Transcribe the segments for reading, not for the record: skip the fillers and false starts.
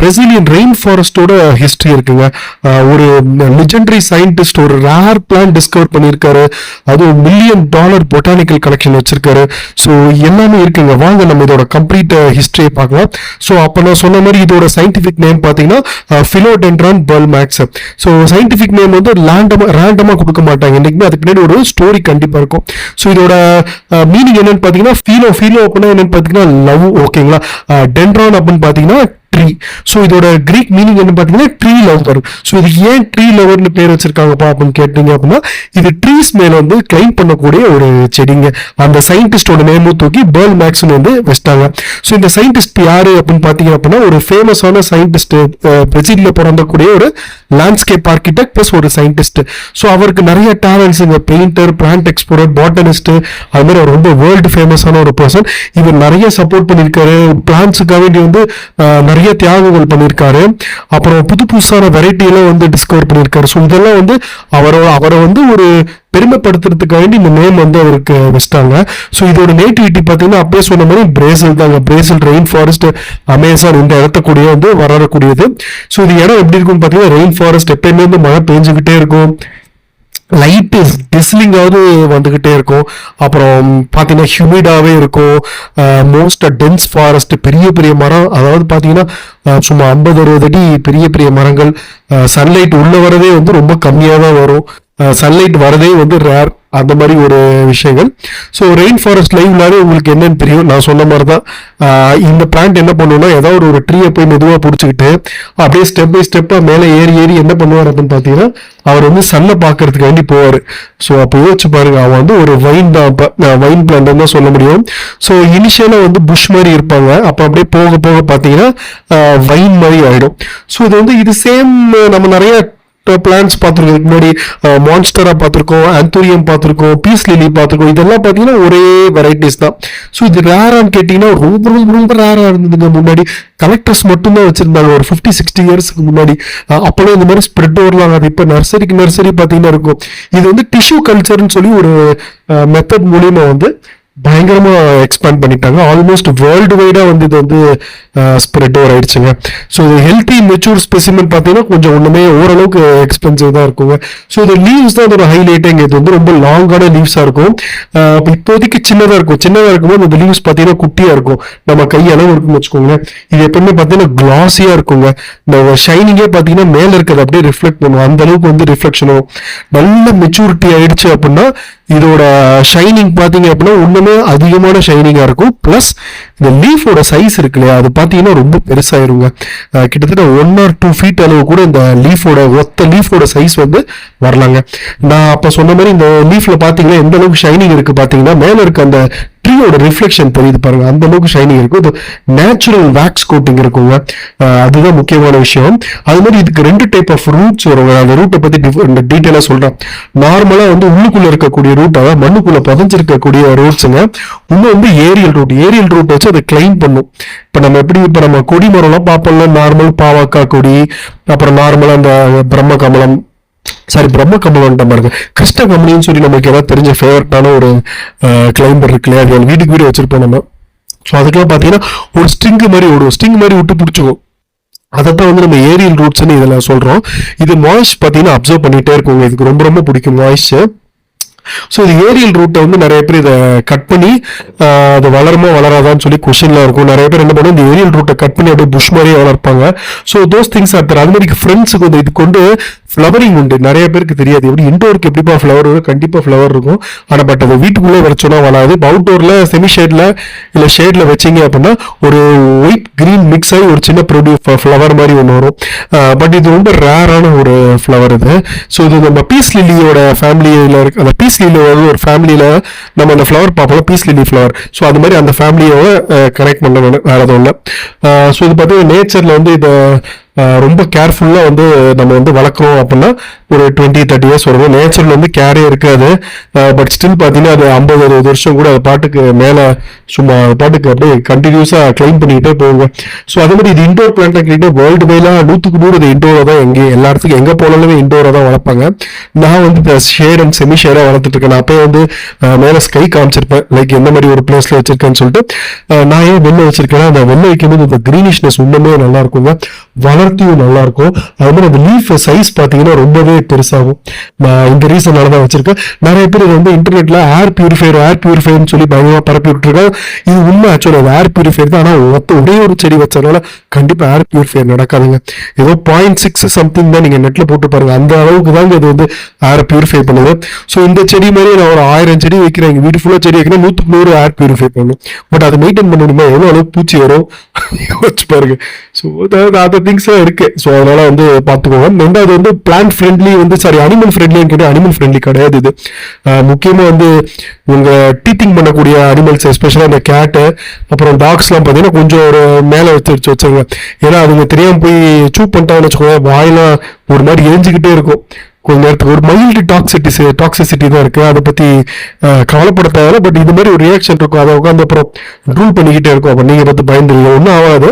Brazilian rain ஃபாரஸ்டோட history இருக்குங்க. ஒரு legendary scientist ஒரு ரேர் பிளான்ட் டிஸ்கவர் பண்ணியிருக்காரு. அது $1,000,000 பொட்டானிக்கல் கலெக்ஷன் வச்சிருக்காரு. ஸோ எல்லாமே இருக்குங்க. வாங்க நம்ம இதோட கம்ப்ளீட் ஹிஸ்டரியை பார்க்கலாம். ஸோ அப்போ நான் சொன்ன மாதிரி இதோட சயின்டிஃபிக் நேம் பார்த்தீங்கன்னா ஃபிலோடென்ட்ரான் பல்மேக்ஸ். ஸோ சயின்டிஃபிக் நேம் வந்து ரேண்டமாக கொடுக்க மாட்டாங்க. இன்னைக்குமே அதுக்கு பின்னாடி ஒரு ஸ்டோரி கண்டிப்பாக இருக்கும். ஸோ இதோட மீனிங் என்னன்னு பார்த்தீங்கன்னா ஃபீலோ அப்படின்னா என்னன்னு பார்த்தீங்கன்னா லவ். ஓகேங்களா. டென்ட்ரான் அப்படின்னு பார்த்தீங்கன்னா ட்ரீ. ஸோ இதோட கிரீக் மீனிங் என்ன பார்த்தீங்கன்னா ட்ரீ லவர். ஸோ இது ஏன் ட்ரீ லவர்னு பேர் வச்சிருக்காங்கப்பா அப்படின்னு கேட்டீங்க அப்படின்னா இது ட்ரீஸ் மேல வந்து கிளைம் பண்ணக்கூடிய ஒரு செடிங்க. அந்த சயின்டிஸ்டோட நேமும் தூக்கி பேர்ல் மேக்ஸ்னு வந்து வச்சிட்டாங்க. ஸோ இந்த சயின்டிஸ்ட் யாரு அப்படின்னு பார்த்தீங்க அப்படின்னா ஒரு ஃபேமஸான சயின்டிஸ்ட், பிரசில்ல பிறந்தக்கூடிய ஒரு லேண்ட்ஸ்கேப் ஆர்கிடெக்ட் பிளஸ் ஒரு சயின்டிஸ்ட். ஸோ அவருக்கு நிறைய டேலண்ட்ஸுங்க. பெயிண்டர், பிளான்ட் எக்ஸ்ப்ளோரர், பாட்டனிஸ்ட், அது மாதிரி அவர் ரொம்ப வேர்ல்டு ஃபேமஸான ஒரு பர்சன். இவர் நிறைய சப்போர்ட் பண்ணியிருக்காரு. பிளான்ட்ஸுக்காக வேண்டி வந்து நிறைய தியாகங்கள் பண்ணியிருக்காரு. அப்புறம் புதுசான வெரைட்டி எல்லாம் வந்து டிஸ்கவர் பண்ணியிருக்காரு. ஸோ இதெல்லாம் வந்து அவரை வந்து ஒரு பெருமைப்படுத்துறதுக்கு வேண்டி இந்த நேம் வந்து அவருக்கு வச்சிட்டாங்க. ஸோ இதோட நேட்டிவிட்டி பார்த்தீங்கன்னா அப்படியே சொன்ன மாதிரி பிரேசில் தாங்க. பிரேசில் ரெயின் ஃபாரஸ்ட், அமேசான் இந்த இடத்தக்கூடிய வந்து வரக்கூடியது. ஸோ இது இடம் எப்படி இருக்குன்னு பார்த்தீங்கன்னா ரெயின் ஃபாரஸ்ட் எப்பயுமே வந்து மழை பெஞ்சுக்கிட்டே இருக்கும். லைட்டு டிஸ்லிங்காவது வந்துகிட்டே இருக்கும். அப்புறம் பார்த்தீங்கன்னா ஹியூமிடாவே இருக்கும். மோஸ்ட் டென்ஸ் ஃபாரஸ்ட், பெரிய பெரிய மரம். அதாவது பார்த்தீங்கன்னா சும்மா 50-60 அடி பெரிய பெரிய மரங்கள். சன்லைட் உள்ள வரதே வந்து ரொம்ப கம்மியாக தான் வரும். சன்லைட் வரதே வந்து ரேர். அந்த மாதிரி ஒரு விஷயங்கள். ஸோ ரெயின் ஃபாரஸ்ட் லைவ்லாவே உங்களுக்கு என்னன்னு தெரியும். நான் சொன்ன மாதிரி தான் இந்த பிளான்ட் என்ன பண்ணுவோம்னா ஏதாவது ஒரு ட்ரீயை போய் மெதுவாக பிடிச்சிக்கிட்டு அப்படியே ஸ்டெப் பை ஸ்டெப்பாக மேலே ஏறி என்ன பண்ணுவார் அப்படின்னு பார்த்தீங்கன்னா அவர் வந்து சன்னை பார்க்கறதுக்கு வேண்டி போவார். ஸோ அப்போ யோசிச்சு பாருங்க, அவன் வந்து ஒரு வைன் பிளான்ட் தான் சொல்ல முடியும். ஸோ இனிஷியலாக வந்து புஷ் மாதிரி இருப்பாங்க. அப்போ அப்படியே போக போக பார்த்தீங்கன்னா வைன் மாதிரி ஆகிடும். ஸோ இது வந்து இது சேம் நம்ம நிறைய பிளான்ஸ் பார்த்துருக்கோம். முன்னாடி மான்ஸ்டரா பார்த்துருக்கோம், ஆந்தூரியம் பார்த்துருக்கோம், பீஸ் லிலி பார்த்துருக்கோம். இதெல்லாம் பார்த்தீங்கன்னா ஒரே வெரைட்டிஸ் தான். ஸோ இது ரேரான்னு கேட்டிங்கன்னா ரொம்ப ரொம்ப ரொம்ப ரேராக இருந்ததுங்க. முன்னாடி கலெக்டர்ஸ் மட்டும்தான் வச்சிருந்தாங்க ஒரு 50-60 இயர்ஸ்க்கு முன்னாடி. அப்போலாம் இந்த மாதிரி ஸ்ப்ரெட் ஓவர்லாம் ஆகாது. இப்போ நர்சரிக்கு நர்சரி பார்த்தீங்கன்னா இருக்கும். இது வந்து டிஷ்யூ கல்ச்சர்னு சொல்லி ஒரு மெத்தட் மூலியமா வந்து பயங்கரமா எக்ஸ்பேண்ட் பண்ணிட்டாங்க. ஆல்மோஸ்ட் வேர்ல்டு வைடா வந்து இது வந்து ஸ்ப்ரெட் ஓவர் ஆயிடுச்சுங்க. ஸோ இது ஹெல்த்தி மெச்சூர் ஸ்பெசிமென் பார்த்தீங்கன்னா கொஞ்சம் ஒன்றுமே ஓரளவுக்கு எக்ஸ்பென்சிவ் தான் இருக்குங்க. ஸோ இது லீவ்ஸ் தான் இதோட ஹைலைட்டிங். இது வந்து ரொம்ப லாங்கான லீவ்ஸாக இருக்கும். இப்போதைக்கு சின்னதாக இருக்கும்போது இந்த லீவ்ஸ் பார்த்தீங்கன்னா குட்டியாக இருக்கும். நம்ம கையளவு இருக்குன்னு வச்சுக்கோங்க. இது எப்பவுமே பார்த்தீங்கன்னா கிளாஸியாக இருக்குங்க. இந்த ஷைனிங்கே பார்த்தீங்கன்னா மேலே இருக்கிறது அப்படியே ரிஃப்ளெக்ட் பண்ணுவோம். அந்த அளவுக்கு வந்து ரிஃப்ளெக்ஷனும் நல்ல மெச்சூரிட்டி ஆயிடுச்சு அப்படின்னா இதோட ஷைனிங் பார்த்தீங்க அப்படின்னா ஒன்றுமே அதிகமான ஷைனிங்காக இருக்கும். ப்ளஸ் இந்த லீஃபோட சைஸ் இருக்கு இல்லையா, அது பார்த்தீங்கன்னா ரொம்ப பெருசாயிருங்க. கிட்டத்தட்ட 1 or 2 feet அளவு கூட இந்த ஒத்த லீஃபோட சைஸ் வந்து வரலாங்க. நான் அப்போ சொன்ன மாதிரி இந்த லீஃப்ல பார்த்தீங்கன்னா எந்த அளவுக்கு ஷைனிங் இருக்கு பார்த்தீங்கன்னா மேலே இருக்க அந்த ட்ரீயோட ரிஃப்ளெக்ஷன் தெரியுது பாருங்க. அந்த அளவுக்கு ஷைனிங் இருக்கும். இது நேச்சுரல் வேக்ஸ் கோட்டிங் இருக்குங்க. அதுதான் முக்கியமான விஷயம். அது மாதிரி இதுக்கு 2 டைப் ஆஃப் ரூட்ஸ் வருங்க. அந்த ரூட்டை பத்தி டீட்டெயிலா சொல்றேன். நார்மலா வந்து உள்ளுக்குள்ள இருக்கக்கூடிய ரூட், அதாவது மண்ணுக்குள்ள புதைஞ்சிருக்கக்கூடிய ரூட்ஸுங்க. இன்னும் வந்து ஏரியல் ரூட் வச்சு அதை கிளைம் பண்ணும். இப்ப நம்ம கொடி மரம்லாம் பார்ப்போம்ல, நார்மல் பாவக்காய் கொடி, அப்புறம் நார்மலா அந்த பிரம்ம கமலம் பாருங்க, கிருஷ்ண கமலின்னு சொல்லி நமக்கு ஏதாவது தெரிஞ்ச ஃபேவரட்டான ஒரு கிளைம்பர் இருக்கு இல்லையா, அது வீட்டுக்கு வீடு வச்சிருப்போம் நம்ம. ஸோ அதுக்கெல்லாம் பார்த்தீங்கன்னா ஒரு ஸ்ட்ரிங் மாதிரி விட்டு பிடிச்சிக்கும். அதைத்தான் வந்து நம்ம ஏரியல் ரூட்ஸ்ன்னு இதில் சொல்றோம். இது மாய்ஸ் பார்த்தீங்கன்னா அப்சர்வ் பண்ணிட்டே இருக்குங்க. இதுக்கு ரொம்ப ரொம்ப பிடிக்கும் மாய்ஸ். ஸோ இது ஏரியல் ரூட்டை வந்து நிறைய பேர் இதை கட் பண்ணி அது வளருமா வளராதான்னு சொல்லி கொஸ்டின்லாம் இருக்கும். நிறைய பேர் என்ன பண்ணுவோம், இந்த ஏரியல் ரூட்டை கட் பண்ணி அப்படியே புஷ் மாதிரியே வளர்ப்பாங்க. So those things are. அது மாதிரி ஃப்ரெண்ட்ஸுக்கு வந்து இதுக்கு வந்து ஃப்ளவரிங் உண்டு. நிறைய பேருக்கு தெரியாது. எப்படி இன்டோருக்கு எப்படிப்பா ஃப்ளவர் வரும், கண்டிப்பாக ஃப்ளவர் இருக்கும். ஆனால் பட் அது வீட்டுக்குள்ளே வச்சோன்னா வராது. அவுட்டோரில் செமி ஷேட்ல இல்லை ஷேட்ல வச்சிங்க அப்படின்னா ஒரு ஒயிட் கிரீன் மிக்ஸ் ஆகி ஒரு சின்ன ஃப்ளவர் மாதிரி ஒன்று வரும். பட் இது ரொம்ப ரேரான ஒரு ஃப்ளவர் இது. ஸோ இது நம்ம பீஸ் லில்லியோட ஃபேமிலியில் இருக்கு. அந்த பீஸ் லில்லியோட ஒரு ஃபேமிலியில் நம்ம அந்த ஃப்ளவர் பார்ப்போம், பீஸ் லில்லி ஃப்ளவர். ஸோ அது மாதிரி அந்த ஃபேமிலியோட கனெக்ட் பண்ண வேற எதுவும் இல்லை. ஸோ இது பார்த்தீங்கன்னா நேச்சர்ல வந்து இதை ரொம்ப கேர்ஃபுல்லாக வந்து நம்ம வந்து வளர்க்குறோம் அப்படின்னா ஒரு 20-30 இயர்ஸ் வரும். நேச்சுரல் வந்து கேரே இருக்காது, பட் ஸ்டில் பார்த்தீங்கன்னா அது 50-60 வருஷம் கூட அது பாட்டுக்கு மேலே சும்மா பாட்டுக்கு அப்படியே கண்டினியூஸாக கிளைம் பண்ணிக்கிட்டே போவாங்க. ஸோ அதே மாதிரி இது இண்டோர் பிளான்ட் கேட்டீங்கன்னா வேர்ல்டு வைலாம் 100% இது இண்டோராக தான், எல்லா இடத்துக்கும் எங்கே போனாலுமே இண்டோராக தான் வளர்ப்பாங்க. நான் வந்து இந்த ஷேட் அண்ட் செமி ஷேடாக வளர்த்துட்டு இருக்கேன். நான் அப்போ வந்து மேலே ஸ்கை காமிச்சிருப்பேன், லைக் எந்த மாதிரி ஒரு பிளேஸில் வச்சிருக்கேன்னு சொல்லிட்டு. நான் ஏன் வெளில வச்சிருக்கேன்னா அந்த வெளில வைக்கும்போது இந்த கிரீனிஷ்னஸ் இன்னுமே நல்லா இருக்குங்க, வளர்த்தியும் நல்லா இருக்கும். அது மாதிரி அந்த லீஃப் சைஸ் பார்த்தீங்கன்னா ரொம்பவே பெருசாகும். நான் இந்த ரீசனால தான் வச்சிருக்கேன். நிறைய பேர் இது வந்து இன்டர்நெட்ல ஏர் பியூரிஃபையர்னு சொல்லி பயங்கரமா பரப்பி விட்டுருக்காங்க. இது உண்மை, ஆக்சுவலாக ஏர் பியூரிஃபையர் தான். ஆனால் ஒரே ஒரு செடி வச்சதுனால கண்டிப்பா ஏர் பியூரிஃபையர் நடக்காதுங்க. ஏதோ 0.6 சம்திங் தான் நீங்க நெட்ல போட்டு பாருங்க, அந்த அளவுக்கு தாங்க இது வந்து ஏர் பியூரிஃபை பண்ணுது. ஸோ இந்த செடி மாதிரி நான் ஒரு 1000 செடி வைக்கிறேன், எங்க வீடு ஃபுல்லா செடி வைக்கிறேன், 100 ஏர் பியூரிஃபை பண்ணும். பட் அதை மெயின்டைன் பண்ணணுமா, எவ்வளவு அளவுக்கு பூச்சி வரும் வச்சு பாருங்க. ஸோ அதர் திங்ஸ் இருக்கு. ஸோ அதனால வந்து பார்த்துக்கோங்க. ரெண்டாவது வந்து பிளான்ட் ஃப்ரெண்ட்லி வந்து அனிமல் ஃப்ரெண்ட்லின்னு கேட்டால் அனிமல் ஃப்ரெண்ட்லி கிடையாது இது. முக்கியமாக வந்து உங்க டீத்திங் பண்ணக்கூடிய அனிமல்ஸ், எஸ்பெஷலாக இந்த கேட்டு அப்புறம் டாக்ஸ்லாம் பார்த்தீங்கன்னா கொஞ்சம் ஒரு மேலே வச்சுருங்க. ஏன்னா அதுங்க தெரியாமல் போய் சூப் பண்ணிட்டாங்கன்னு வச்சுக்கோங்க, வாயெல்லாம் ஒரு மாதிரி எரிஞ்சுக்கிட்டே இருக்கும் கொஞ்ச நேரத்துக்கு. ஒரு மைல்டு டாக்ஸிசிட்டி தான் இருக்கு, அதை பத்தி கவலைப்பட தேவை. பட் இது மாதிரி ஒரு ரியாக்ஷன் இருக்கும், அதை உட்காந்து அப்புறம் ரூல் பண்ணிக்கிட்டே இருக்கும். அப்போ நீங்க பார்த்து பயந்துருங்க, ஒன்றும் ஆகாது.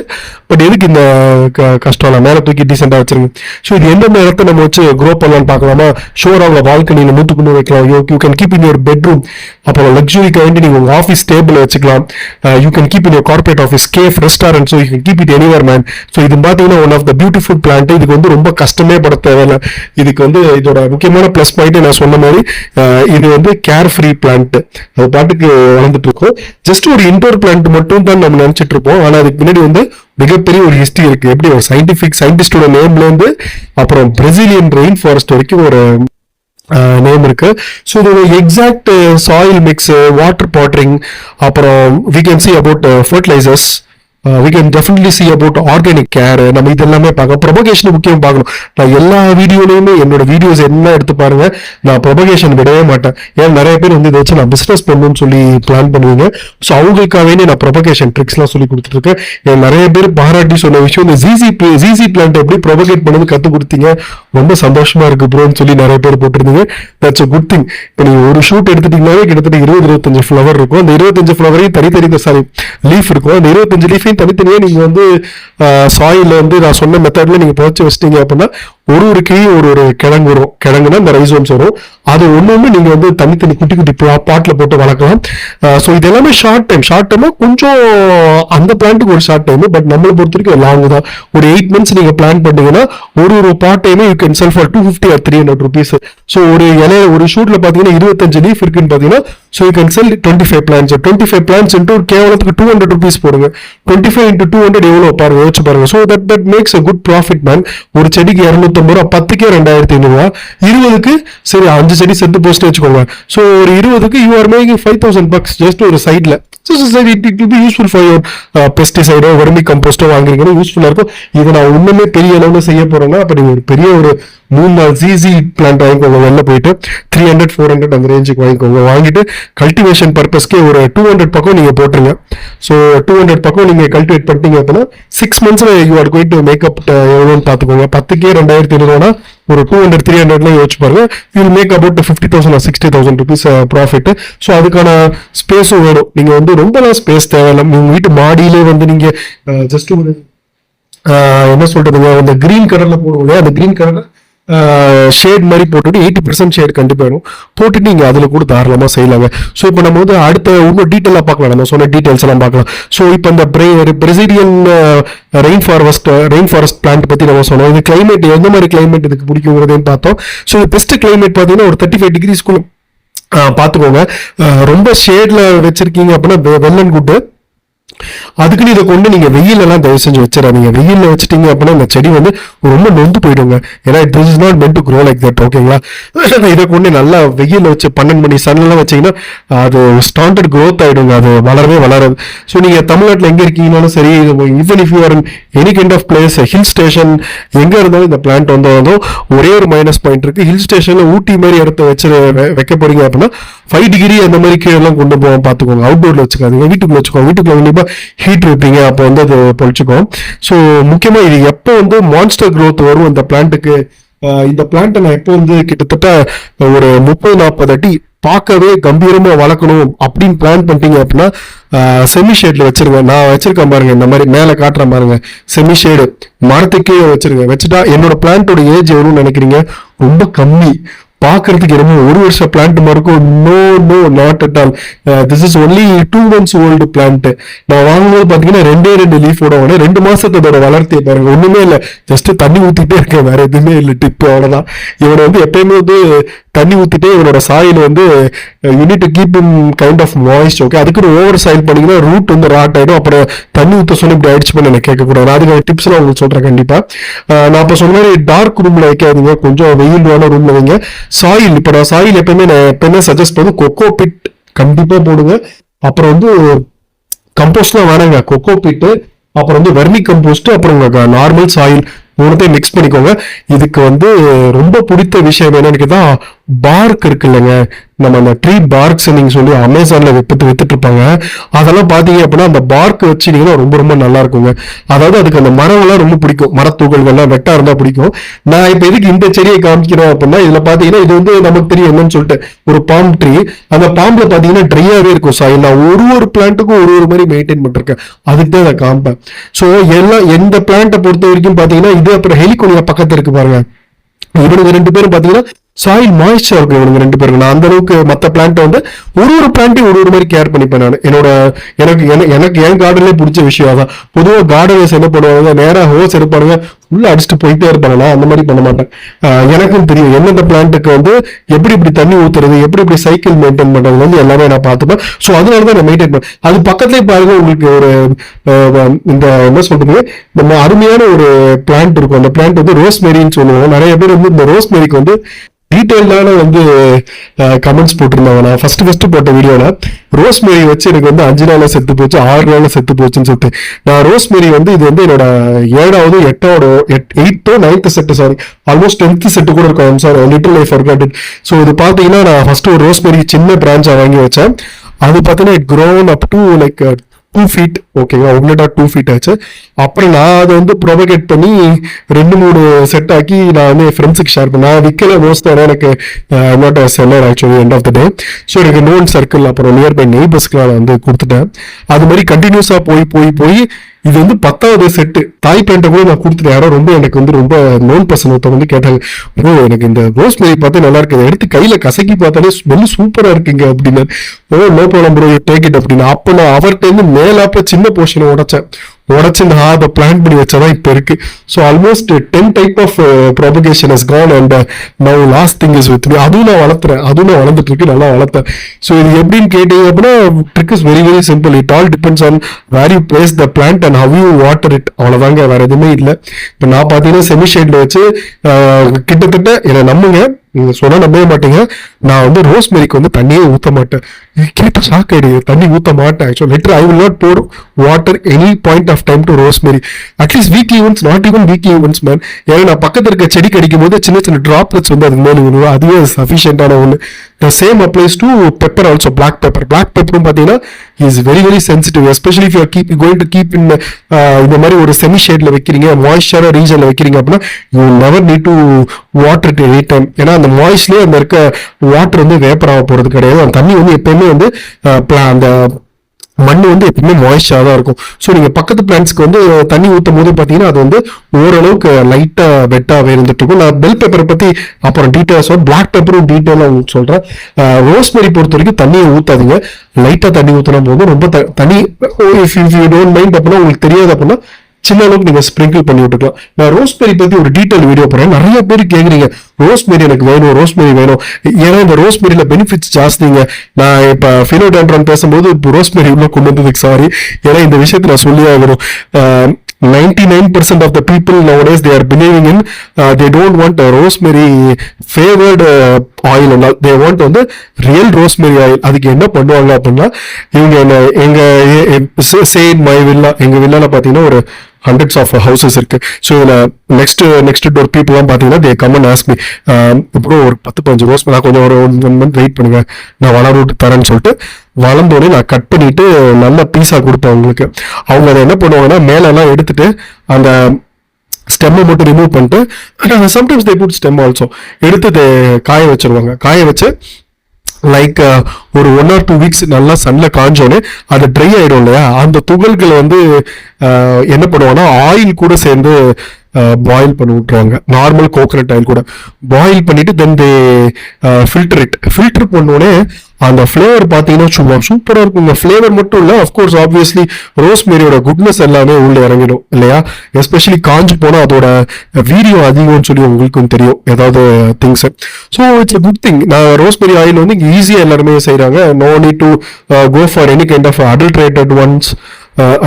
பட் எதுக்கு இந்த கஷ்டம், மேலே தூக்கி டீசெண்டாக வச்சிருங்க. ஸோ இது எந்தெந்த இடத்த நம்ம வச்சு க்ரோ பண்ணலாம்னு பார்க்கலாமா. ஷோர் அவங்க பால்கனியில் 100 வைக்கலாம். You can keep in your bedroom. அப்புறம் லக்ஸுரிக்கு வேண்டி நீங்கள் உங்கள் ஆஃபீஸ் டேபிள் வச்சுக்கலாம். You can keep in your corporate office, cafe, restaurant. So you can keep it anywhere man. So இது பார்த்தீங்கன்னா one of the beautiful plant. இதுக்கு வந்து ரொம்ப கஷ்டமே பட தேவையில்லை. இதுக்கு வந்து இதோட முக்கியமான பிளஸ் பாயிண்ட் நான் சொன்ன மாதிரி இது வந்து கேர் ஃப்ரீ பிளான்ட், அது பாட்டுக்கு வளர்ந்துட்டு இருக்கும். ஜஸ்ட் ஒரு இன்டோர் பிளான்ட் மட்டும் தான் நம்ம நினைச்சிட்டு இருப்போம். ஆனா அதுக்கு பின்னாடி வந்து மிகப்பெரிய ஒரு ஹிஸ்டரி இருக்கு. எப்படி ஒரு சயின்டிஸ்டோட நேம்ல இருந்து அப்புறம் பிரசிலியன் ரெயின் ஃபாரஸ்ட் வரைக்கும் ஒரு நேம் இருக்கு. ஸோ இதோட exact soil mix, water pottering, அப்புறம் we can see about fertilisers, we can definitely see about organic care. நம்ம இதெல்லாமே பார்க்கலாம். ப்ரொபகேஷன் முக்கியம் பார்க்கணும். நான் எல்லா வீடியோலையுமே என்னோட வீடியோஸ் என்ன எடுத்து பாருங்க, நான் ப்ரொபகேஷன் விடவே மாட்டேன். ஏன்னா நிறைய பேர் வந்து இதை வச்சு நான் பிசினஸ் பண்ணணும்னு சொல்லி பிளான் பண்ணுவீங்க. ஸோ அவங்களுக்காகவே நான் ப்ரொபகேஷன் ட்ரிக்ஸ்லாம் சொல்லி கொடுத்துட்டு இருக்கேன். நிறைய பேர் பாராட்டி சொன்ன விஷயம், இந்த ஜிசி பிளான்ட் எப்படி ப்ரொபகேட் பண்ணது கற்றுக் கொடுத்தீங்க, ரொம்ப சந்தோஷமா இருக்கு ப்ரோன்னு சொல்லி நிறைய பேர் போட்டிருந்தீங்க. That's a good thing. இப்போ நீங்க ஒரு ஷூட் எடுத்துட்டீங்கன்னாவே கிட்டத்தட்ட 20-25 ஃப்ளவர் இருக்கும். அந்த 25 ஃப்ளவரையும் தனித்தனி லீஃப் இருக்கும். அந்த 25 லீஃபையும் தனித்தனியா நீங்க வந்து சாயில வந்து நான் சொன்ன மெத்தட்ல நீங்க புதைச்சு வச்சிட்டீங்க அப்படின்னா ஒரு கீழ் ஒரு கிழங்கு வரும். கிழங்குனா இந்த ரைசோம்ஸ் வரும். அது ஒண்ணு நீங்க வந்து தனித்தனி குட்டி பாட்ல போட்டு வளர்க்கலாம். ஸோ இது எல்லாமே ஷார்ட் டைம் கொஞ்சம் அந்த பிளான்ட்டுக்கு ஒரு ஷார்ட் டைம், பட் நம்மளை பொறுத்த வரைக்கும் லாங் தான். ஒரு 8 months நீங்க பிளான் பண்ணீங்கன்னா ஒரு பார்ட் டைமே you can sell for 250 or 300 rupees. So ஒரு இலைய ஒரு ஷூட்ல பாத்தீங்கன்னா 25 லீஃப் இருக்குன்னு பாத்தீங்கன்னா so you can sell 25 plants. 25 plants into கேவலத்துக்கு 200 rupees போடுங்க. 25 into 200 எவ்வளவு பாருங்க, யோசிச்சு பாருங்க. So that makes a good profit man. ஒரு செடிக்கு 250 ரூபா, 10க்கே 2500 ரூபா, 20க்கு சரி 5 செடி செத்து போஸ்ட் வச்சுக்கோங்க. ஸோ ஒரு 20க்கு யூ ஆர் மேக்கிங் $5,000 ஜஸ்ட் ஒரு சைட்ல. So it will be useful for your பெஸ்டிசைடோ வெர்மி கம்போஸ்டோ வாங்குறீங்கன்னா யூஸ்ஃபுல்லா இருக்கும். இதை நான் ஒண்ணுமே பெரிய அளவுல செய்ய போறேன்னா அப்ப நீங்க ஒரு பெரிய ஒரு 3-4 ஜிசி பிளான்ட் வாங்கிக்கோங்க. வெளில போயிட்டு 300-400 அந்த ரேஞ்சுக்கு வாங்கிக்கோங்க. வாங்கிட்டு கல்டிவேஷன் பர்பஸ்க்கு ஒரு 200 பக்கம் நீங்க போட்டுருங்க. ஸோ 200 பக்கம் நீங்க கல்டிவேட் பண்ணிட்டீங்க அப்படின்னா 6 months you are going to make up எவ்வளோன்னு பார்த்துக்கோங்க. 10க்கே 2500 ஒரு 200-300 யோசிச்சு பாருங்க. You make about 50,000 or 60,000 rupees profit. So அதுக்கான ஸ்பேஸும் வேணும். நீங்க வந்து ரொம்பலாம் ஸ்பேஸ் தேவையில்லை. உங்க வீட்டு மாடியிலே வந்து நீங்க ஜஸ்ட் ஒரு என்ன சொல்றதுங்க, அந்த கிரீன் கலர்ல போடுவோம், அந்த கிரீன் கலர்ல ஷேட் மாதிரி போட்டுட்டு 80% ஷேட் கண்டிப்பா வரும் போட்டுட்டு நீங்க அதுல கூட தாராளமா செய்யலாங்க. ஸோ இப்போ நம்ம வந்து அடுத்த இன்னும் டீட்டெயிலாக பார்க்கலாம். நம்ம சொன்ன டீட்டெயில்ஸ் எல்லாம் பார்க்கலாம். ஸோ இப்போ இந்த பிரசிலியன் ரெயின் ஃபாரஸ்ட் பிளான்ட் பத்தி நம்ம சொன்னோம். இது கிளைமேட் எந்த மாதிரி கிளைமேட் இதுக்கு பிடிக்குங்கிறதையும் பார்த்தோம். ஸோ பெஸ்ட் கிளைமேட் பார்த்தீங்கன்னா ஒரு 35 degrees பார்த்துக்கோங்க. ரொம்ப ஷேட்ல வச்சிருக்கீங்க அப்படின்னா வெல் அண்ட் குட். அதுக்குன்னு இதை கொண்டு நீங்க வெயிலெல்லாம் தயவு செஞ்சு வச்சிடாதீங்க. வெயில்ல வச்சுட்டீங்க அப்படின்னா இந்த செடி வந்து ரொம்ப நொந்து போயிடுங்க. ஏன்னா this is not meant to grow like that. ஓகேங்களா, இதை கொண்டு நல்லா வெயில வச்சு 12 மணி சன்லாம் வச்சீங்கன்னா அது ஸ்டாண்டர்ட் க்ரோத் ஆயிடுங்க, அது வளரவே வளராது. ஸோ நீங்க தமிழ்நாட்டில் எங்க இருக்கீங்கன்னாலும் சரி, even if you are any kind of place, hill station எங்க இருந்தாலும் இந்த பிளான்ட் வந்ததும் ஒரே ஒரு மைனஸ் பாயிண்ட் இருக்கு. ஹில் ஸ்டேஷன்ல ஊட்டி மாதிரி இடத்த வச்சு வைக்க போறீங்க அப்படின்னா 5 டிகிரி அந்த மாதிரி கீழே எல்லாம் கொண்டு போவோம் பார்த்துக்கோங்க. அவுட்டோர்ல வச்சுக்காதீங்க, வீட்டுக்குள்ள வச்சுக்கோங்க. வீட்டுக்குள்ள கண்டிப்பா ஹீட் வைப்பீங்க, அப்போ வந்து அது பொழிச்சுக்கும். ஸோ முக்கியமா இது எப்போ வந்து மான்ஸ்டர் க்ரோத் வரும் இந்த பிளான்ட்டுக்கு, இந்த பிளான்ட்டை நான் எப்போ வந்து கிட்டத்தட்ட ஒரு 30-40 அடி பார்க்கவே கம்பீரமா வளர்க்கணும் அப்படின்னு பிளான் பண்ணிட்டீங்க அப்படின்னா செமி ஷேட்ல வச்சிருங்க. நான் வச்சிருக்கேன் பாருங்க, இந்த மாதிரி மேல காட்டுறேன் பாருங்க, செமி ஷேடு மரத்துக்கே வச்சிருங்க. வச்சுட்டா என்னோட பிளான்ட்டோட ஏஜ் எவ்வளவுன்னு நினைக்கிறீங்க? ரொம்ப கம்மி. பாக்குறதுக்கு என்னமோ 1 வருஷம் பிளான்ட் மாதிரி இருக்கும். No no, not at all. This is only 2 months old plant. நான் வாங்கும்போது பாத்தீங்கன்னா 2 லீஃபோட 2 மாசத்தோட வளர்த்தியை பாருங்க. ஒண்ணுமே இல்லை, ஜஸ்ட் தண்ணி ஊத்திட்டே இருக்கேன், வேற எதுவுமே இல்லை. டிப்பு அவ்வளவுதான். இவனை வந்து எப்பயுமே வந்து தண்ணி ஊத்திட்டே இவனோட சாயில் வந்து you need to keep in kind of moist. Okay, அதுக்கு ஓவர் சாயில் பண்ணீங்கன்னா ரூட் வந்து ராட் ஆயிடும். அப்புறம் தண்ணி ஊத்த சொல்லி இப்படி ஆயிடுச்சு பண்ணி எனக்கு கேட்கக்கூடாது. அதுக்கான டிப்ஸ் எல்லாம் உங்களுக்கு சொல்றேன் கண்டிப்பா. நான் இப்ப சொன்ன மாதிரி டார்க் ரூம்ல வைக்காதீங்க, கொஞ்சம் வெயிலான ரூம்ல வைங்க. சாயில், இப்ப நான் சாயில் எப்பயுமே சஜஸ்ட் பண்ணுவேன், கொக்கோ பிட் கண்டிப்பா போடுங்க. அப்புறம் வந்து கம்போஸ்ட்லாம் வேணாங்க, கொக்கோ பிட்டு, அப்புறம் வந்து வெர்மி கம்போஸ்ட், அப்புறம் நார்மல் சாயில் மூணுத்தையும் மிக்ஸ் பண்ணிக்கோங்க. இதுக்கு வந்து ரொம்ப பிடித்த விஷயம் என்னன்னு கேட்டா பார்க் இருக்கு இல்லைங்க, நம்ம அந்த ட்ரீ பார்க்ஸ் நீங்க சொல்லி அமேசான்ல வித்துட்டு இருப்பாங்க. அதெல்லாம் பாத்தீங்க அப்படின்னா அந்த பார்க் வச்சுட்டீங்கன்னா ரொம்ப ரொம்ப நல்லா இருக்குங்க. அதாவது அதுக்கு அந்த மரங்கள்லாம் ரொம்ப பிடிக்கும், மரத்துகள்லாம் வெட்டா இருந்தா பிடிக்கும். நான் இப்ப எதுக்கு இந்த செடியை காமிக்கிறேன் அப்படின்னா, இதுல பாத்தீங்கன்னா இது வந்து நமக்கு தெரியும் என்னன்னு சொல்லிட்டு ஒரு பாம் ட்ரீ. அந்த பாம்புல பாத்தீங்கன்னா ட்ரையாவே இருக்கும் சாயில். நான் ஒரு பிளான்ட்டுக்கும் ஒரு மாதிரி மெயின்டைன் பண்ணிருக்கேன், அதுக்கு தான் அதை காமிப்பேன். ஸோ எல்லாம் எந்த பிளான்ட்டை பொறுத்த வரைக்கும் பாத்தீங்கன்னா இது, அப்புறம் ஹெலிகோனியா பக்கத்துல இருக்கு பாருங்க, இவனுங்க 2 பேரும் பாத்தீங்கன்னா சாயில் மாய்ஸ்டா இருக்கும் இவனுங்க 2 பேருக்கு. நான் அந்த அளவுக்கு மற்ற பிளான்ட்டை வந்து ஒரு பிளான்ட்டையும் ஒரு மாதிரி கேர் பண்ணிப்பேன் நான். எனக்கு என் கார்டன்லேயே பிடிச்ச விஷயம் அதான். பொதுவாக கார்டனர்ஸ் என்ன பண்ணுவாங்க, நேராக ஹோஸ் எடுப்பானுங்க, உள்ள அடிச்சுட்டு போயிட்டே இருப்பாங்க. நான் அந்த மாதிரி பண்ண மாட்டேன். எனக்கும் தெரியும் எந்தெந்த பிளான்ட்டுக்கு வந்து எப்படி தண்ணி ஊத்துறது, எப்படி சைக்கிள் மெயின்டைன் பண்றது வந்து எல்லாமே நான் பார்த்துப்பேன். ஸோ அதனாலதான் நான் மெயின்டைன் பண்ணேன். அது பக்கத்துலேயே பாருங்க உங்களுக்கு ஒரு இந்த என்ன சொல்றது, நம்ம அருமையான ஒரு பிளான்ட் இருக்கும். அந்த பிளான்ட் வந்து ரோஸ்மெரின்னு சொல்லுவோம். நிறைய பேர் வந்து இந்த ரோஸ்மெரிக்கு வந்து டீட்டெயில்டான வந்து கமெண்ட்ஸ் போட்டிருந்தாங்க. நான் ஃபர்ஸ்ட் போட்ட வீடியோல ரோஸ்மெரி வச்சு எனக்கு வந்து 5 நாள்ல செத்து போச்சு, 6 நாள்ல செத்து போச்சுன்னு சொல்லிட்டு. நான் ரோஸ்மெரி வந்து இது வந்து என்னோட 7வது 8th 9th set, sorry almost 10th set கூட இருக்கும். Sorry little I forgot it. So இது பாத்தீங்கன்னா நான் ஃபர்ஸ்ட் ஒரு ரோஸ்மெரி சின்ன பிரான்ச்சா வாங்கி வச்சேன். அது பார்த்தீங்கன்னா it grown up to like 2 feet. ஓகேவா, 2 feet ஆச்சு. அப்புறம் நான் அதை வந்து ப்ரொபகேட் பண்ணி 2-3 செட் ஆக்கி நான் வந்து என் ஃப்ரெண்ட்ஸுக்கு ஷேர் பண்ணேன். நான் விற்கல மோஸ்ட், எனக்கு not a seller actually end of the day. So எனக்கு நோன் சர்க்கிள் அப்புறம் நியர்பை நெய்பர்ஸ்க்குலாம் நான் வந்து கொடுத்துட்டேன். அது மாதிரி கண்டினியூஸா போய் இது வந்து 10வது செட்டு தாய் பிளான்ட்டை கூட நான் கொடுத்துட்டேன். யாரோ ரொம்ப எனக்கு வந்து ரொம்ப நோன் பர்சன் ஒருத்தவங்க வந்து கேட்டாங்க, ஓ எனக்கு இந்த ரோஸ்மெரி பார்த்து நல்லா இருக்கு, எடுத்து கையில கசக்கி பார்த்தாலே ஸ்மெல் சூப்பரா இருக்குங்க அப்படின்னு. Oh no problem bro, take it அப்படின்னு. அப்போ நான் அவர்கிட்ட இருந்து மேலாப்ப சின்ன போர்ஷனை உடச்சு நான் அதை பிளான் பண்ணி வச்சாதான் இப்ப இருக்கு. So almost 10 type of propagation has gone and now last thing is with me. அதுவும் நான் வளர்ந்துட்டு இருக்கு, நல்லா வளர்த்தேன். ஸோ இது எப்படின்னு கேட்டீங்க அப்படின்னா trick is very very simple. It all depends on where you place the plant and how you water it. அவ்வளவுதாங்க, வேற எதுவுமே இல்லை. இப்போ நான் பாத்தீங்கன்னா செமி ஷேட்ல வச்சு கிட்டத்தட்ட என்னை நம்புங்க, நீங்க சொன்னா நம்பவே மாட்டீங்க, நான் வந்து ரோஸ்மெரிக்கு வந்து தண்ணியே ஊத்த மாட்டேன். கேட்டு ஷாக் ஆயிடுது, தண்ணி ஊத்த மாட்டேன். Actually litre I will not pour water any point of time to rosemary. At least weekly once, not even weekly once man. ஏன்னா நான் பக்கத்துல இருக்க செடி கடிக்கும் போது சின்ன டிராப்லெட்ஸ் வந்து அதுக்கு மேலே விழுவும். அதுவே சஃபிஷியன்டான ஒன்று. The same applies to pepper also, black pepper. Black pepper பாத்தீங்கன்னா is very very sensitive, especially if you are going to keep in இந்த மாதிரி ஒரு செமி ஷேட்ல வைக்கிறீங்க, மாய்ஸ்சரா ரீஜன்ல வைக்கிறீங்க அப்படின்னா you never need to water it any time. ஏன்னா அந்த மாய்ஸ்ட்லயே அந்த இருக்க வாட்டர் வந்து வேப்பர் ஆக போறது கிடையாது. அந்த தண்ணி வந்து எப்பயுமே வந்து அந்த மண் வந்து எப்பவுமே மாய்ஸ்டரா தான் இருக்கும். ஸோ நீங்க பக்கத்து பிளான்ட்ஸ்க்கு வந்து தண்ணி ஊற்றும் போது பாத்தீங்கன்னா அது வந்து ஓரளவுக்கு லைட்டா வெட்டாவே இருந்துட்டு இருக்கும். நான் பெல் பெப்பரை பத்தி அப்புறம் டீட்டெயில்ஸ், பிளாக் பெப்பரும் டீட்டெயிலா உங்களுக்கு சொல்றேன். ரோஸ்மெரி பொறுத்த வரைக்கும் தண்ணியை ஊத்தாதீங்க, லைட்டா தண்ணி ஊத்தினா போதும். ரொம்ப தண்ணி இஃப் யூ டோன்ட் மைண்ட் அப்படின்னா, உங்களுக்கு தெரியாது அப்படின்னா சின்ன அளவுக்கு நீங்க ஸ்ப்ரிங்கிள் பண்ணி விட்டுக்கலாம். நான் ரோஸ்மெரி பத்தி ஒரு டீட்டெயில் வீடியோ போறேன். நிறைய பேர் கேக்குறீங்க ரோஸ்மெரி எனக்கு வேணும், ரோஸ்மெரி வேணும். ஏன்னா இந்த ரோஸ்மெரியில பெனிஃபிட்ஸ் ஜாஸ்திங்க. நான் இப்ப ஃபினோடென்ட்ரான் பேசும்போது இப்போ ரோஸ்மெரி உள்ள கொண்டு வந்ததுக்கு சாரி, ஏன்னா இந்த விஷயத்தை நான் சொல்லியே வரும். 99% of the people nowadays they are believing in they don't want a rosemary flavored oil and all. They want வந்து real rosemary oil. அதுக்கு என்ன பண்ணுவாங்க அப்படின்னா, இவங்க எங்க say in my villa, எங்க வில்லால பாத்தீங்கன்னா ஒரு ஹண்ட்ரட்ஸ் ஆஃப் ஹவுசஸ் இருக்கு. ஸோ இதில் நெக்ஸ்ட் டோர் பீப்புள்லாம் பார்த்தீங்கன்னா they come and ask me, இப்போ ஒரு 10-15 ரோஸ் நான் கொஞ்சம் ஒரு 1 month வெயிட் பண்ணுங்க, நான் வளர்ந்து தரேன்னு சொல்லிட்டு வளர்ந்தோடனே நான் கட் பண்ணிட்டு நல்ல பீஸா கொடுப்பேன் அவங்களுக்கு. அவங்க அதை என்ன பண்ணுவாங்கன்னா மேலெல்லாம் எடுத்துட்டு அந்த ஸ்டெம்மை மட்டும் ரிமூவ் பண்ணிட்டு sometimes they put stem also எடுத்து காய வச்சிருவாங்க. காய வச்சு லைக் ஒரு 1 or 2 weeks நல்லா சன்ல காஞ்சோடனே அது ட்ரை ஆயிடும் இல்லையா, அந்த துகள்களை வந்து என்ன பண்ணுவாங்கன்னா ஆயில் கூட சேர்ந்து பாயில் பண்ணி விட்டுருவாங்க. நார்மல் கோகனட் ஆயில் கூட பாயில் பண்ணிட்டு தென் தே ஃபில்டர் பண்ணோடனே அந்த ஃப்ளேவர் பார்த்தீங்கன்னா சூப்பராக இருக்குங்க. ஃப்ளேவர் மட்டும் இல்லை, அஃப்கோர்ஸ் ஆப்வியஸ்லி ரோஸ்மேரியோட குட்னஸ் எல்லாமே உள்ள இறங்கிடும் இல்லையா. எஸ்பெஷலி காஞ்சு போனால் அதோட வீரியம் அதிகம்னு சொல்லி உங்களுக்கும் தெரியும் ஏதாவது things. So it's a good thing. நான் ரோஸ்மேரி ஆயில் வந்து இங்கே ஈஸியாக எல்லாருமே செய்கிறாங்க. No need to go for any kind of adulterated ones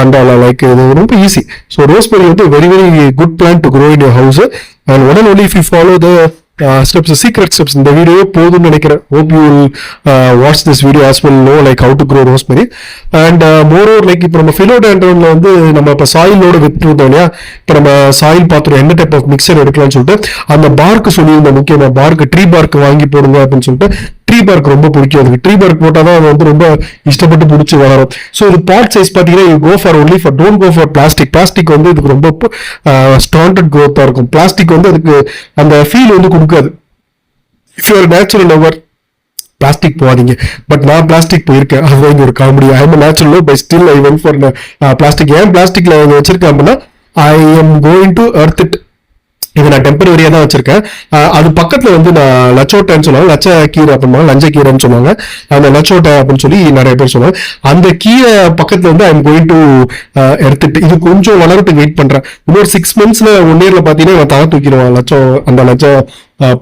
and all like இது ரொம்ப ஈஸி. ஸோ ரோஸ்பெரி வந்து very good plan to grow in your house. And one and only if you follow the steps, secret steps. இந்த video போதும்னு நினைக்கிறேன். Hope you will watch this video as well no like how to grow raspberry. And more over like இப்போ நம்ம ஃபிலோடென்ட்ரான்ல வந்து நம்ம இப்போ சாயிலோட விட்டுருந்தோம் இல்லையா. இப்போ நம்ம சாயில் பார்த்துருவோம் என்ன டைப் ஆஃப் மிக்சர் எடுக்கலாம்னு சொல்லிட்டு அந்த பார்க்கு சொல்லியிருந்தோம். முக்கியமாக பார்க்கு ட்ரீ பார்க்கு வாங்கி போடுங்க அப்படின்னு சொல்லிட்டு. ட்ரீ பார்க் ரொம்ப பிடிக்கும் அதுக்கு. ட்ரீ பார்க் போட்டால் தான் அது வந்து ரொம்ப இஷ்டப்பட்டு பிடிச்சி வளரும். ஸோ இது பாட் சைஸ் பார்த்தீங்கன்னா you go for only for don't go for plastic. Plastic வந்து இதுக்கு ரொம்ப ஸ்டாண்டர்ட் க்ரோத்தாக இருக்கும். பிளாஸ்டிக் வந்து அதுக்கு அந்த ஃபீல் வந்து கொடுக்காது. If you are natural lover plastic போகாதீங்க. பட் நான் பிளாஸ்டிக் போயிருக்கேன், அதுதான் இங்கே ஒரு comedy. I am natural by still I went for plastic. ஏன் பிளாஸ்டிக்ல வச்சிருக்கேன் அப்படின்னா I am going to earth it. இது நான் டெம்பரரியா தான் வச்சிருக்கேன். அது பக்கத்துல வந்து நான் லச்சோட்டான்னு சொல்லுவாங்க, லச்ச கீரை அப்படின்னு லஞ்ச கீரைன்னு சொல்லுவாங்க, அந்த லச்சோட்டை அப்படின்னு சொல்லி நிறைய பேர் சொல்லுவாங்க. அந்த கீரை பக்கத்துல வந்து ஐம் கோயிங் டு எடுத்துட்டு இது கொஞ்சம் வளரத்துக்கு வெயிட் பண்றேன். இன்னொரு 6 monthsல 1 yearல பாத்தீங்கன்னா நான் தலை தூக்கிடுவேன் அந்த லச்ச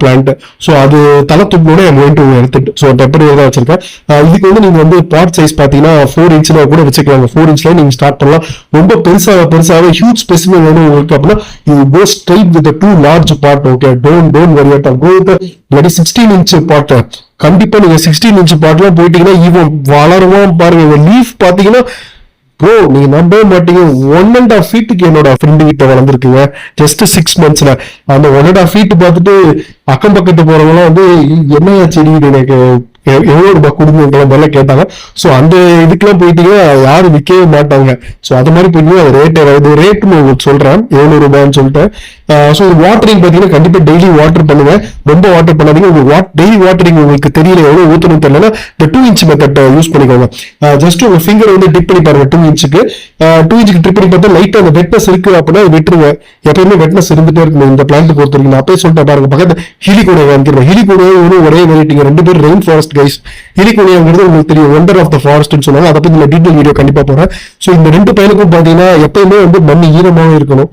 பிளான்ட். ஸோ அது தலை தூக்கணும்னு ஐம் கோயிங் டு எடுத்துட்டு. ஸோ டெம்பரரி தான் வச்சிருக்கேன். இதுக்கு வந்து நீங்க வந்து பாட் சைஸ் பாத்தீங்கன்னா 4 inchல கூட வச்சுக்கலாம். 4 inchல நீங்க ஸ்டார்ட் பண்ணலாம். ரொம்ப பெருசாக ஹியூஜ் ஸ்பெசிமென் வேணும் உங்களுக்கு அப்படின்னா you go straight with 2 large pot. Okay, don't worry at all. Go with 16 inch pot. கண்டிப்பா நீங்க 16 inch பாட்லாம் போயிட்டீங்கன்னா இவன் வளருவான் பாருங்க. லீஃப் பாத்தீங்கன்னா ப்ரோ நீங்க நம்பவே மாட்டீங்க, 1.5 feet என்னோட ஃப்ரெண்டு கிட்ட வளர்ந்துருக்குங்க ஜஸ்ட் 6 monthsல. அந்த 1.5 feet பார்த்துட்டு அக்கம் பக்கத்து போறவங்களாம் வந்து என்ன செடி எனக்கு எவ்வளவு ரூபாய் கொடுங்க மாதிரிலாம் கேட்டாங்க. ஸோ அந்த இதுக்கெல்லாம் போயிட்டீங்கன்னா யாரும் விற்கவே மாட்டாங்க. ஸோ அது மாதிரி போயிட்டீங்கன்னா ரேட்டுன்னு உங்களுக்கு சொல்றேன் எவ்வளவு ரூபான்னு சொல்லிட்டு. ஸோ வாட்டரிங் பார்த்தீங்கன்னா கண்டிப்பா டெய்லி வாட்டர் பண்ணுங்க. ரொம்ப வாட்டர் பண்ணாதீங்க. உங்களுக்கு டெய்லி வாட்டரிங் உங்களுக்கு தெரியல எவ்வளவு ஊற்றணும் தெரியலன்னா இந்த 2 inch மெத்தட் யூஸ் பண்ணிக்கோங்க. ஜஸ்ட் உங்க ஃபிங்கர் வந்து டிப் பண்ணி பாருங்க. 2 inchக்கு டிப் பண்ணி பார்த்தா லைட்டா அந்த வெட்னஸ் இருக்கு அப்படின்னா விட்டுருங்க. எப்பயுமே வெட்னஸ் இருந்துட்டே இருக்கணும் இந்த பிளான்ட் பொறுத்த வரைக்கும். நான் அப்பயே சொல்லிட்டு பாருங்க, பக்கத்து ஹிலிகோனியா வாங்கிக்கிறேன். ஹிலிகோனியா ஒரே வெரைட்டிங்க, 2 பேர் ரெயின் ஃபாரஸ்ட் கைஸ். ஹிலிகோனியாங்கிறது உங்களுக்கு தெரியும், ஒண்டர் ஆஃப் த ஃபாரஸ்ட்னு சொன்னாங்க. அதை பத்தி டீட்டெயில் வீடியோ கண்டிப்பா போறேன். ஸோ இந்த 2 பையனுக்கும் பாத்தீங்கன்னா எப்பயுமே வந்து மண் ஈரமாவே இருக்கணும்.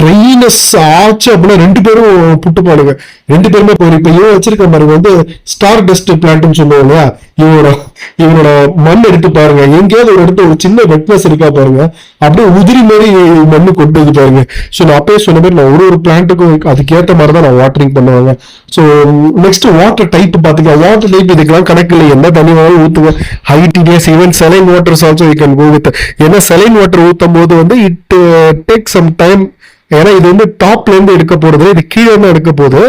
ட்ரைனஸ் ஆச்சு அப்படின்னா 2 பேரும் புட்டுப்பாடுங்க. 2 பேருமே போயிரு. இப்ப இவன் வச்சிருக்க மாதிரி வந்து ஸ்டார் டஸ்ட் பிளான்ட்னு சொல்லுவோம் இல்லையா, இவனோட மண் எடுத்து பாருங்க. எங்கேயாவது ஒரு இடத்துல ஒரு சின்ன வெட்னஸ் இருக்கா பாருங்க, அப்படியே உதிரி மாதிரி மண்ணு கொண்டு வந்து பாருங்க. ஸோ நான் அப்பயே சொன்ன மாதிரி நான் ஒரு பிளான்ட்டுக்கும் அதுக்கேற்ற மாதிரி தான் நான் வாட்டரிங் பண்ணுவாங்க. ஸோ நெக்ஸ்ட் வாட்டர் டைப் பாத்தீங்கன்னா வாட்டர் டைப் இதுக்கெல்லாம் கணக்கு இல்லை. என்ன தண்ணி வேணாலும் ஊற்றுவேன். ஹைடினியஸ் even saline waters also you can go with. ஏன்னா செலைன் வாட்டர் ஊற்றும் போது வந்து இட் டேக் சம் டைம். ஏன்னா இது வந்து டாப்ல இருந்து எடுக்க போறது, இது கீழே இருந்து எடுக்க போகுது.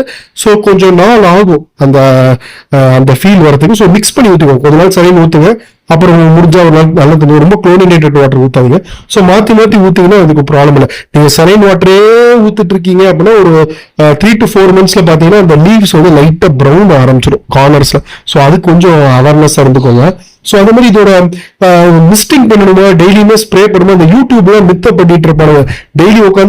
ஸோ கொஞ்சம் நாள் ஆகும் அந்த ஃபீல் வரதுக்கு. ஸோ மிக்ஸ் பண்ணி ஊற்றுவோம். கொஞ்ச நாள் செலைன் ஊற்றுங்க, அப்புறம் முடிஞ்சா ஒரு நாள் நல்ல தண்ணி, ரொம்ப குளோரினேட்டட் வாட்டர் ஊத்தாதீங்க. ஸோ மாத்தி ஊத்திங்கன்னா அதுக்கு ப்ராப்ளம் இல்லை. நீங்க செலைன் வாட்டரே ஊத்துட்டு இருக்கீங்க அப்படின்னா ஒரு 3 to 4 monthsல பாத்தீங்கன்னா அந்த லீவ்ஸ் வந்து லைட்டா ப்ரௌன் ஆரம்பிச்சிடும் கார்னர்ஸ்ல. ஸோ அது கொஞ்சம் அவேர்னஸ் இருந்துக்கோங்க. ஸோ அந்த மாதிரி இதோட மிஸ்டிங் பண்ணணுமா, டெய்லியுமே ஸ்ப்ரே பண்ணுமா, இந்த யூடியூப்ல மித்த பண்ணிட்டு இருப்பாங்க. டெய்லி உட்காந்து